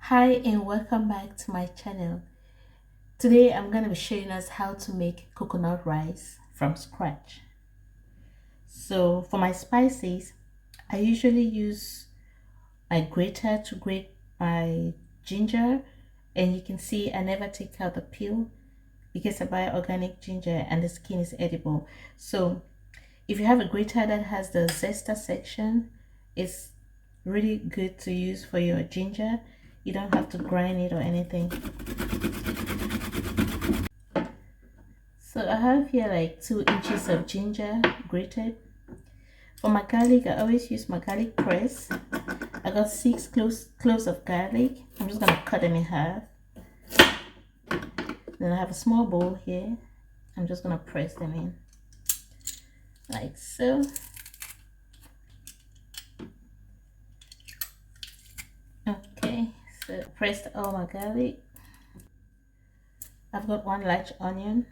Hi and welcome back to my channel. Today I'm going to be showing us how to make coconut rice from scratch. So for my spices, I usually use my grater to grate my ginger, and you can see I never take out the peel because I buy organic ginger and the skin is edible. So if you have a grater that has the zester section, it's really good to use for your ginger. You don't have to grind it or anything. So I have here like 2 inches of ginger grated. For my garlic, I always use my garlic press. I got 6 cloves of garlic. I'm just gonna cut them in half. Then I have a small bowl here. I'm just gonna press them in like so. Okay, so pressed all my garlic. I've got 1 large onion.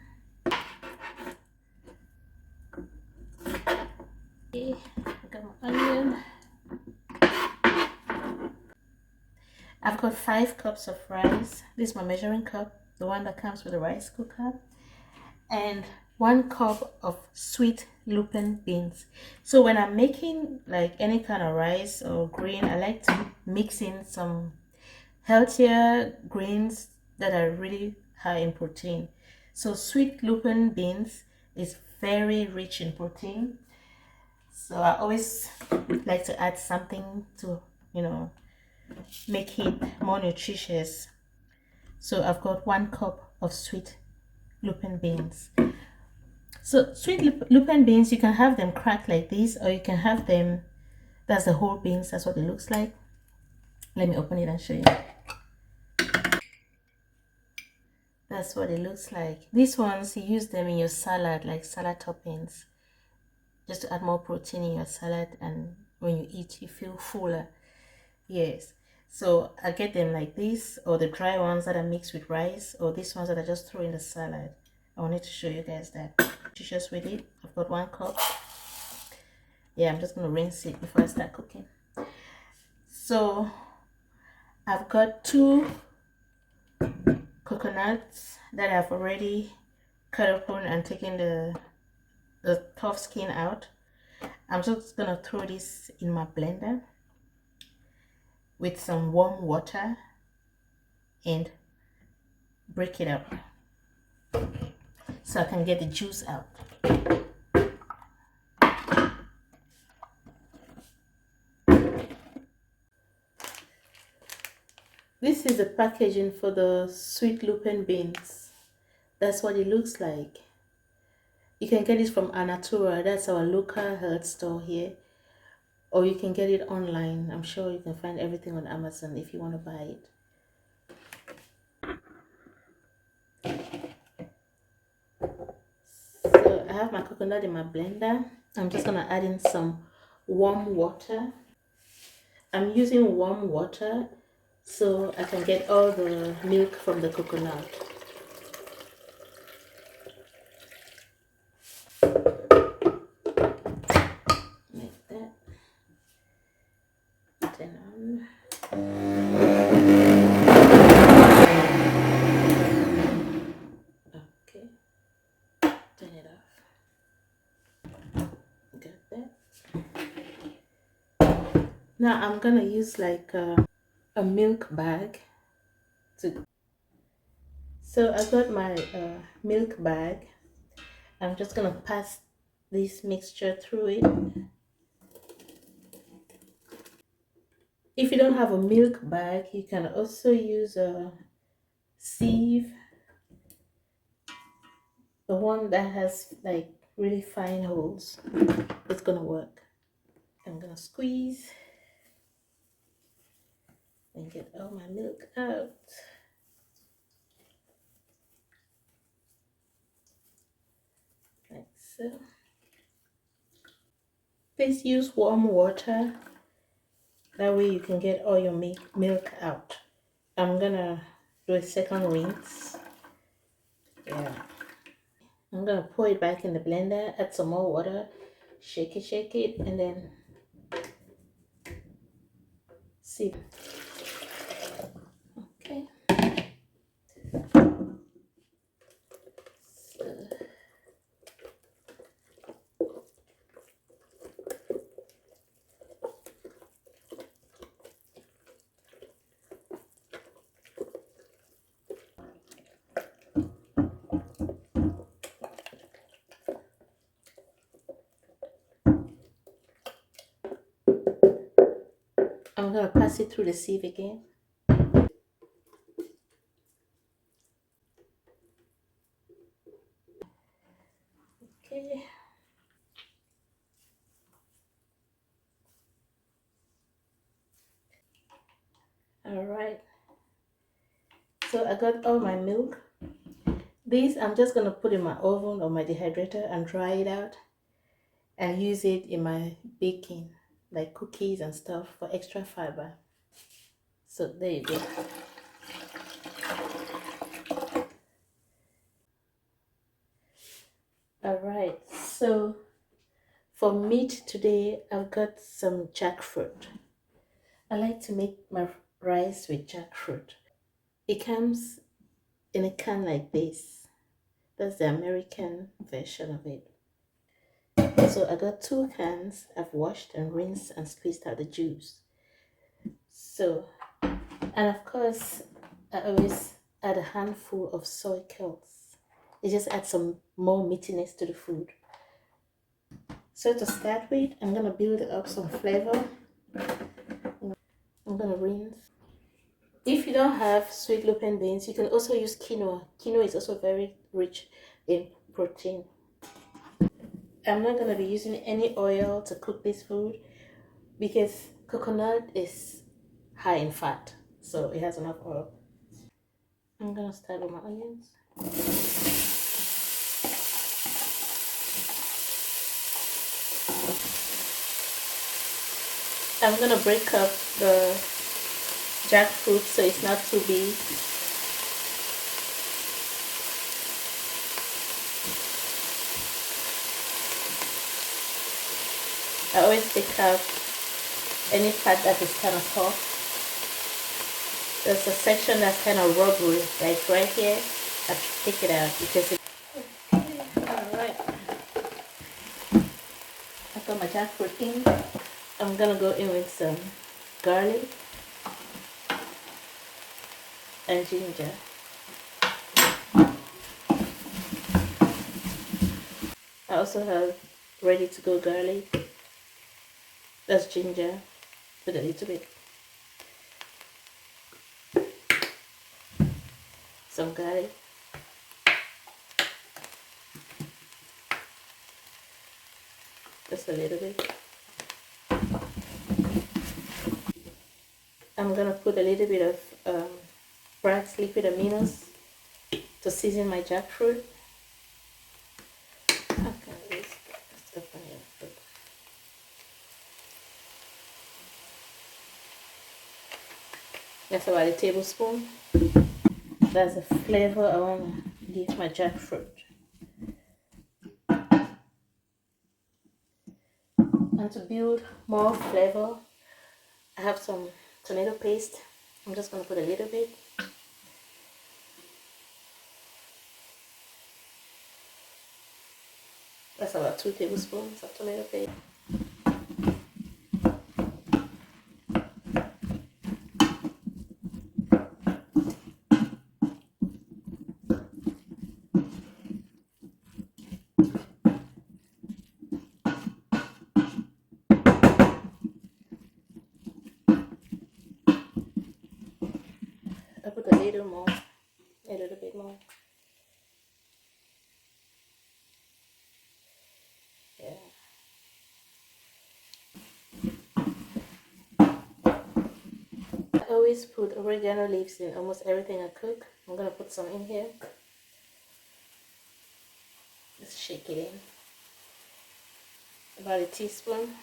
Okay, I got my onion. I've got 5 cups of rice. This is my measuring cup, the one that comes with the rice cooker, and 1 cup of sweet lupine beans. So when I'm making like any kind of rice or grain, I like to mix in some healthier grains that are really high in protein. So sweet lupine beans is very rich in protein. So I always like to add something to, make it more nutritious. So I've got 1 cup of sweet lupine beans. So sweet lupine beans, you can have them cracked like this, or you can have them, that's the whole beans, that's what it looks like. Let me open it and show you. That's what it looks like. These ones, you use them in your salad, like salad toppings, just to add more protein in your salad, and when you eat, you feel fuller. Yes. So I get them like this, or the dry ones that are mixed with rice, or these ones that I just throw in the salad. I wanted to show you guys that. Just with it, I've got 1 cup. Yeah, I'm just gonna rinse it before I start cooking. So I've got 2 coconuts that I've already cut open and taken the tough skin out. I'm just gonna throw this in my blender with some warm water and break it up so I can get the juice out. This is the packaging for the sweet lupine beans. That's what it looks like. You can get it from Anatura, that's our local health store here, or you can get it online. I'm sure you can find everything on Amazon if you want to buy it. So I have my coconut in my blender. I'm just gonna add in some warm water. I'm using warm water so I can get all the milk from the coconut. Like that. Turn on. Okay. Turn it off. Got that. Now I'm gonna use like a milk bag to. So I got my milk bag. I'm just gonna pass this mixture through it. If you don't have a milk bag, you can also use a sieve, the one that has like really fine holes. It's gonna work. I'm gonna squeeze and get all my milk out. Like so. Please use warm water. That way you can get all your milk out. I'm gonna do a second rinse. Yeah. I'm gonna pour it back in the blender, add some more water Shake it, and then see. Okay. So, I'm gonna pass it through the sieve again. Okay. All right. So I got all my milk. This I'm just gonna put in my oven or my dehydrator and dry it out and use it in my baking, like cookies and stuff for extra fiber. So there you go. All right. So for meat today, I've got some jackfruit. I like to make my rice with jackfruit. It comes in a can like this. That's the American version of it. So I got 2 cans. I've washed and rinsed and squeezed out the juice. So, and of course, I always add a handful of soy curls. It just adds some more meatiness to the food. So to start with, I'm gonna build up some flavor. I'm gonna rinse. If you don't have sweet lupine beans, you can also use quinoa. Quinoa is also very rich in protein. I'm not gonna be using any oil to cook this food because coconut is high in fat, so it has enough oil. I'm gonna start with my onions. I'm gonna break up the jackfruit so it's not too big. I always take out any part that is kind of soft. There's a section that's kind of rubbery, like right here. I take it out because it. Okay, alright. I got my jackfruit in. I'm gonna go in with some garlic and ginger. I also have ready to go garlic. That's ginger. Put a little bit. Some garlic. Just a little bit. I'm gonna put a little bit of Bragg's liquid aminos to season my jackfruit. Okay, let's open it. That's about a tablespoon. That's the flavor I want to give my jackfruit. And to build more flavor, I have some tomato paste. I'm just going to put a little bit. That's about 2 tablespoons of tomato paste. I put a little more, a little bit more. Yeah. I always put oregano leaves in almost everything I cook. I'm going to put some in here. Just shake it in. About a teaspoon.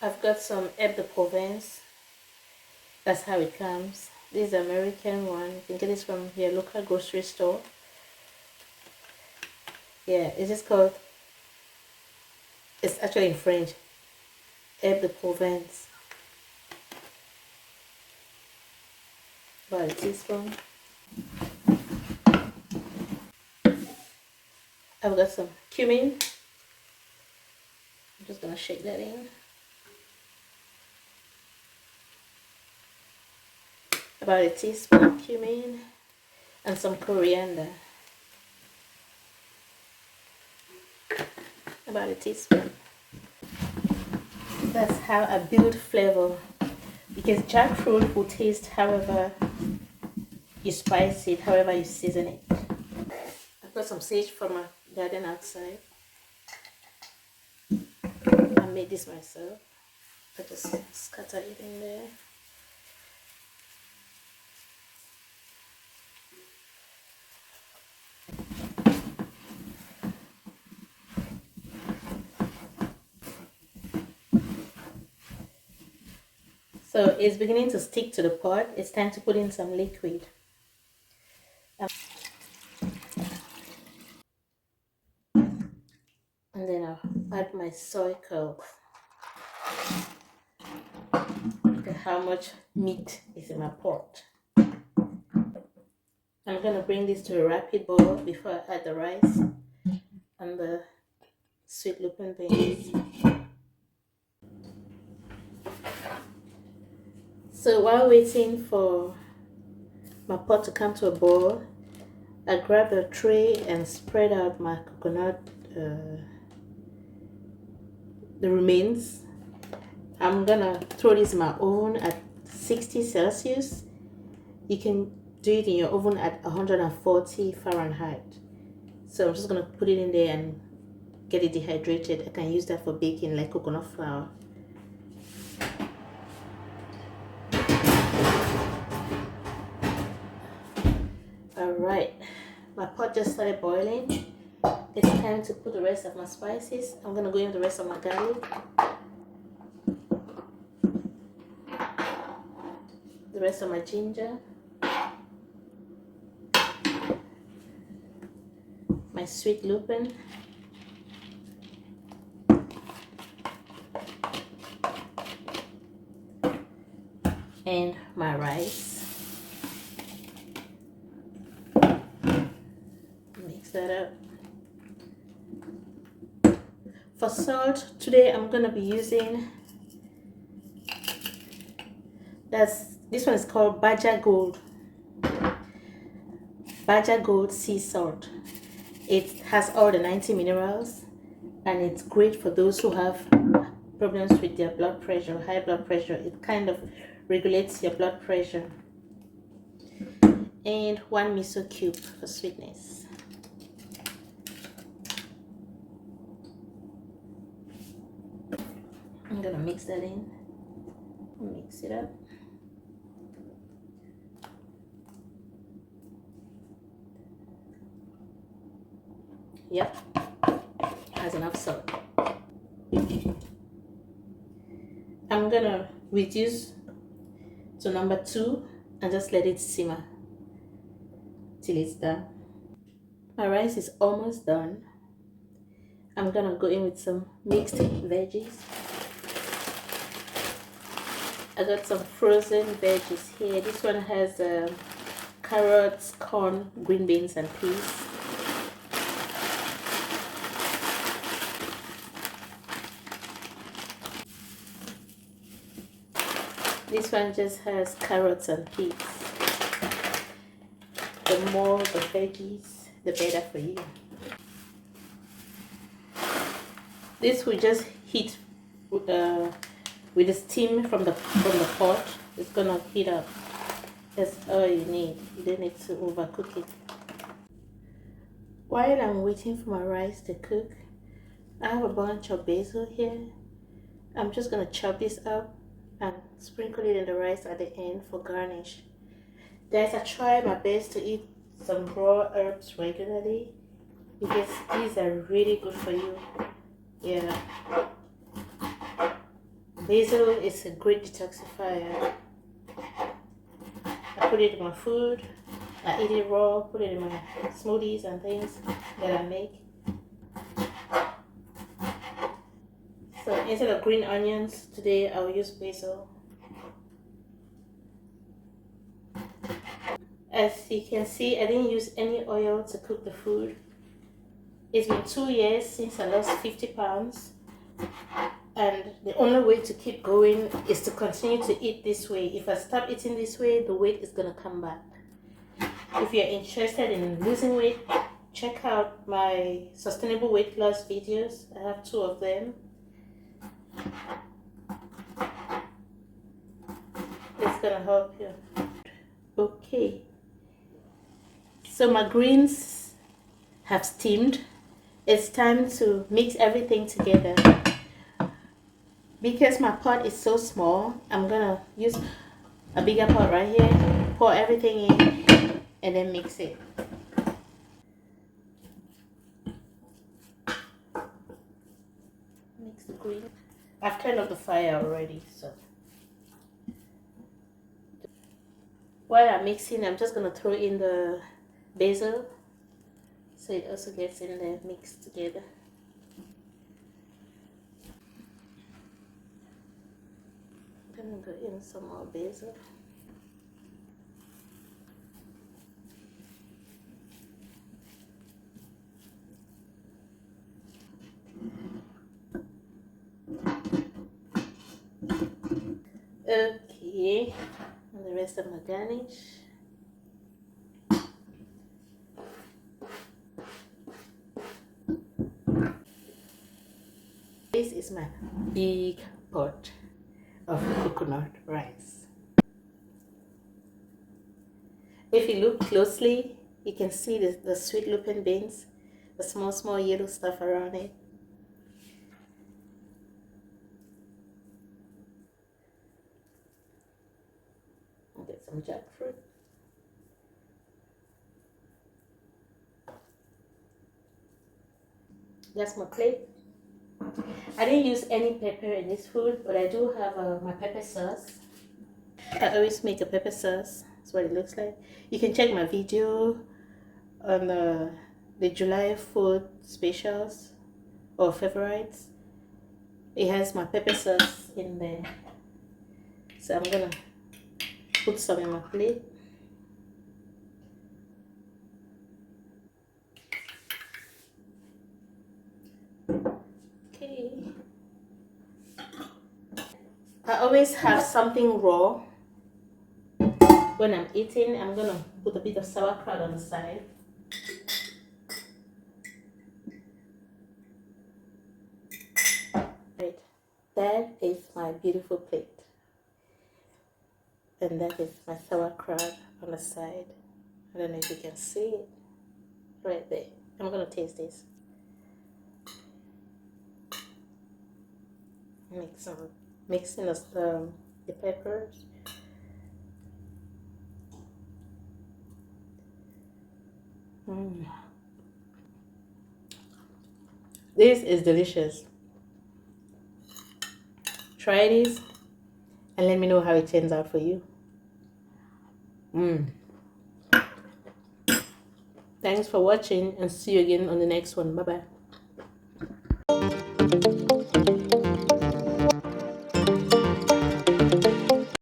I've got some herbe de Provence. That's how it comes. This is the American one. You can get this from your local grocery store. Yeah, it's just called It's actually in French. Herbe de Provence. About a teaspoon. I've got some cumin. I'm just gonna shake that in. About a teaspoon of cumin and some coriander. About a teaspoon. That's how I build flavor, because jackfruit will taste however you spice it, however you season it. I've got some sage from my garden outside. I made this myself. I just scatter it in there. So it's beginning to stick to the pot. It's time to put in some liquid. And then I'll add my soy curd. Look at how much meat is in my pot. I'm going to bring this to a rapid boil before I add the rice and the sweet lupin beans. So while waiting for my pot to come to a boil, I grab a tray and spread out my coconut, the remains. I'm gonna throw this in my oven at 60 Celsius. You can do it in your oven at 140 Fahrenheit. So I'm just gonna put it in there and get it dehydrated. I can use that for baking, like coconut flour. Alright, my pot just started boiling. It's time to put the rest of my spices. I'm gonna go in with the rest of my garlic, the rest of my ginger, my sweet lupin, and my rice. Mix that up. For salt, today I'm gonna be using, this one is called Baja Gold sea salt. It has all the 90 minerals, and it's great for those who have problems with their blood pressure, high blood pressure. It kind of regulates your blood pressure. And 1 miso cube for sweetness. I'm gonna mix that in. Mix it up. Yep, has enough salt. I'm gonna reduce to number 2 and just let it simmer till it's done. My rice is almost done. I'm gonna go in with some mixed veggies. I got some frozen veggies here. This one has carrots, corn, green beans, and peas. This one just has carrots and peas. The more the veggies, the better for you. This will just heat with the steam from the pot. It's gonna heat up. That's all you need. You don't need to overcook it. While I'm waiting for my rice to cook, I have a bunch of basil here. I'm just gonna chop this up and sprinkle it in the rice at the end for garnish. Guys, I try my best to eat some raw herbs regularly because these are really good for you. Yeah. Basil is a great detoxifier. I put it in my food. I eat it raw, put it in my smoothies and things that I make. So instead of green onions, today I'll use basil. As you can see, I didn't use any oil to cook the food. It's been 2 years since I lost 50 pounds. And the only way to keep going is to continue to eat this way. If I stop eating this way, the weight is going to come back. If you're interested in losing weight, check out my sustainable weight loss videos. I have 2 of them. It's going to help you. Okay. So my greens have steamed. It's time to mix everything together. Because my pot is so small, I'm gonna use a bigger pot right here, pour everything in, and then mix it. Mix the green. I've turned off the fire already, so while I'm mixing, I'm just gonna throw in the basil so it also gets in there mixed together. I'm gonna go in some more basil. Okay, and the rest of my garnish. This is my big pot of coconut rice. If you look closely, you can see the sweet lupine beans, the small yellow stuff around it. I'll get some jackfruit. That's my plate. I didn't use any pepper in this food, but I do have my pepper sauce. I always make a pepper sauce. That's what it looks like. You can check my video on the July food specials or favorites. It has my pepper sauce in there. So I'm gonna put some in my plate. Okay. I always have something raw when I'm eating. I'm gonna put a bit of sauerkraut on the side. Right, that is my beautiful plate. And that is my sauerkraut on the side. I don't know if you can see it right there. I'm gonna taste this. Mixing the peppers. This is delicious. Try this and let me know how it turns out for you. Thanks for watching and see you again on the next one. Bye bye.